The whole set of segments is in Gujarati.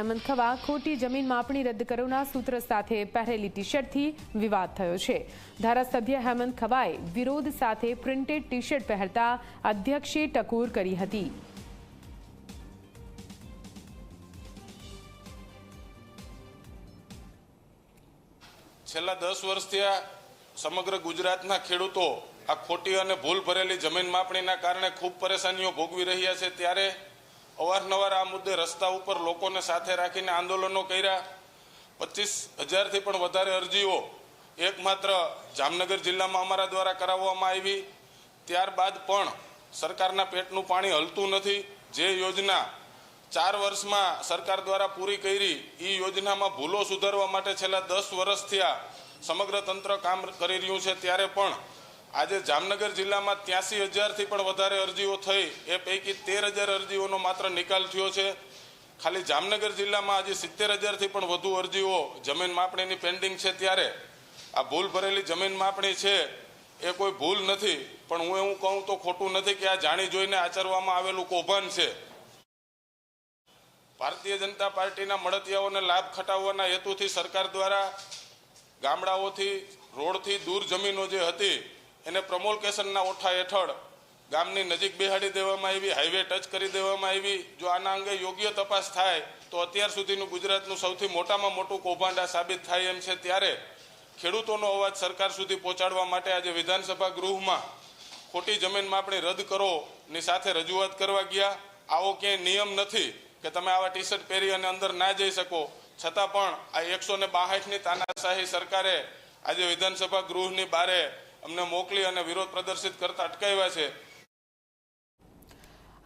હેમંત ખવા ખોટી જમીન માપણી રદ કરોના સૂત્ર સાથે પહેરેલી ટી શર્ટથી વિવાદ થયો છે। ધારાસભ્ય હેમંત ખવાએ વિરોધ સાથે પ્રિન્ટેડ ટી શર્ટ પહેરતા અધ્યક્ષે ટકોર કરી હતી। છેલ્લા 10 વર્ષથી સમગ્ર ગુજરાતના ખેડૂતો આ ખોટી અને ભૂલ ભરેલી જમીન માપણીના કારણે ખૂબ પરેશાનીઓ ભોગવી રહ્યા છે। ત્યારે અવારનવાર આ મુદ્દે રસ્તા ઉપર લોકોને સાથે રાખીને આંદોલનો કર્યા। 25,000થી પણ વધારે અરજીઓ એકમાત્ર જામનગર જિલ્લામાં અમારા દ્વારા કરાવવામાં આવી। ત્યારબાદ પણ સરકારના પેટનું પાણી હલતું નથી। જે યોજના 4 વર્ષમાં સરકાર દ્વારા પૂરી કરી એ યોજનામાં ભૂલો સુધારવા માટે છેલ્લા 10 વર્ષથી આ સમગ્ર તંત્ર કામ કરી રહ્યું છે। ત્યારે પણ આજે જામનગર જિલ્લામાં 83,000થી પણ વધારે અરજીઓ થઈ। એ પૈકી 13,000 અરજીઓનો માત્ર નિકાલ થયો છે। ખાલી જામનગર જિલ્લામાં આજે 70,000થી પણ વધુ અરજીઓ જમીન માપણીની પેન્ડિંગ છે। ત્યારે આ ભૂલ ભરેલી જમીન માપણી છે એ કોઈ ભૂલ નથી, પણ હું એવું કહું તો ખોટું નથી કે આ જાણી જોઈને આચરવામાં આવેલું કૌભાંડ છે। ભારતીય જનતા પાર્ટીના મળતિયાઓને લાભ ખટાવવાના હેતુથી સરકાર દ્વારા ગામડાઓથી રોડથી દૂર જમીનો જે હતી એને પ્રમોલ્કેશનના ઓઠા હેઠળ ગામની નજીક બેહાડી દેવામાં આવી, હાઈવે ટચ કરી દેવામાં આવી। જો આના અંગે યોગ્ય તપાસ થાય તો અત્યાર સુધીનું ગુજરાતનું સૌથી મોટામાં મોટું કૌભાંડ આ સાબિત થાય એમ છે। ત્યારે ખેડૂતોનો અવાજ સરકાર સુધી પહોંચાડવા માટે આજે વિધાનસભા ગૃહમાં ખોટી જમીન માપણી રદ કરોની સાથે રજૂઆત કરવા ગયા। આવો ક્યાંય નિયમ નથી કે તમે આવા ટી શર્ટ પહેરી અને અંદર ના જઈ શકો, છતાં પણ આ 162ની તાનાશાહી સરકારે આજે વિધાનસભા ગૃહની બારે અમને મોકલી અને વિરોધ પ્રદર્શિત કરતા અટકાવ્યા છે।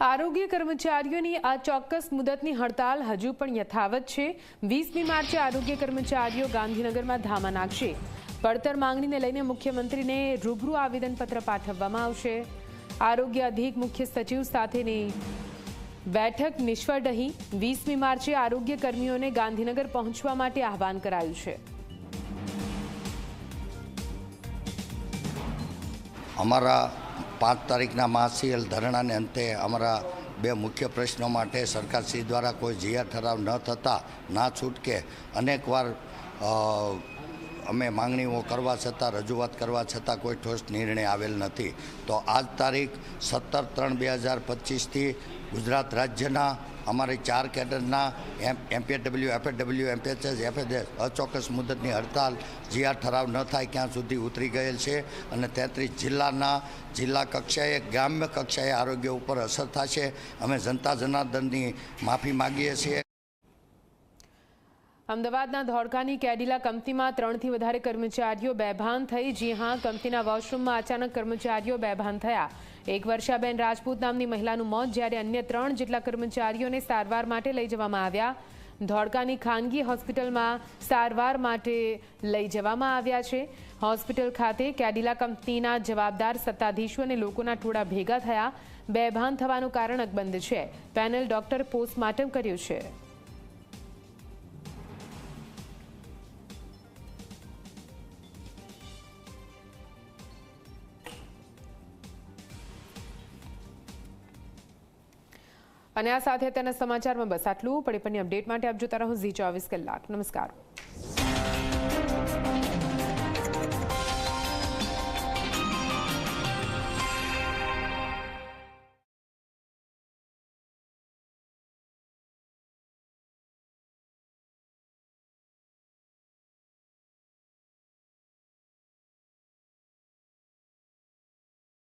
આરોગ્ય કર્મચારીઓની આ ચોક્કસ મુદતની હડતાલ હજુ પણ યથાવત છે। 20મી માર્ચે આરોગ્ય કર્મચારીઓ ગાંધીનગરમાં ધામા નાખશે। પડતર માંગણીને લઈને મુખ્યમંત્રીને રૂબરૂ આવેદનપત્ર પાઠવવામાં આવશે। આરોગ્ય અધિક મુખ્ય સચિવ સાથેની બેઠક નિષ્ફળ રહી। 20મી માર્ચે આરોગ્ય કર્મીઓને ગાંધીનગર પહોંચવા માટે આહવાન કરાયું છે। અમારા 5 તારીખના મહાસીએલ ધરણાને અંતે અમારા 2 મુખ્ય પ્રશ્નો માટે સરકારશ્રી દ્વારા કોઈ જીઆર ઠરાવ ન થતાં ના છૂટકે અનેકવાર અમે માંગણીઓ કરવા છતાં, રજૂઆત કરવા છતાં કોઈ ઠોસ નિર્ણય આવેલ નથી। તો આજ તારીખ 17/3/2025થી ગુજરાત રાજ્યના અમારી 4 કેડરના એમપીડબલ્યુ, એફએડબલ્યુ, એમપીએચએસ, એફએચએસ અચોક્કસ મુદતની હડતાલ જીઆર ઠરાવ ન થાય ત્યાં સુધી ઉતરી ગયેલ છે। અને 33 જિલ્લાના જિલ્લા કક્ષાએ, ગ્રામ્ય કક્ષાએ આરોગ્ય ઉપર અસર થશે। અમે જનતા જનાર્દનની માફી માગીએ છીએ। અમદાવાદના ધોળકાની કેડિલા કંપનીમાં 3થી વધારે કર્મચારીઓ બેભાન થઈ। જી હા, કંપનીના વોશરૂમમાં અચાનક કર્મચારીઓ બેભાન થયા। એક વર્ષાબેન રાજપૂત નામની મહિલાનું મોત, જ્યારે અન્ય 3 જેટલા કર્મચારીઓને સારવાર માટે લઈ જવામાં આવ્યા। ધોળકાની ખાનગી હોસ્પિટલમાં સારવાર માટે લઈ જવામાં આવ્યા છે। હોસ્પિટલ ખાતે કેડિલા કંપનીના જવાબદાર સત્તાધીશો અને લોકોના ટોળા ભેગા થયા। બેભાન થવાનું કારણ અકબંધ છે। પેનલ ડોક્ટર પોસ્ટમોર્ટમ કર્યું છે। અને આ સાથે તેના સમાચારમાં બસ આટલું। પડી પણની અપડેટ માટે આપ જોતા રહો ઝી 24 કલાક। નમસ્કાર।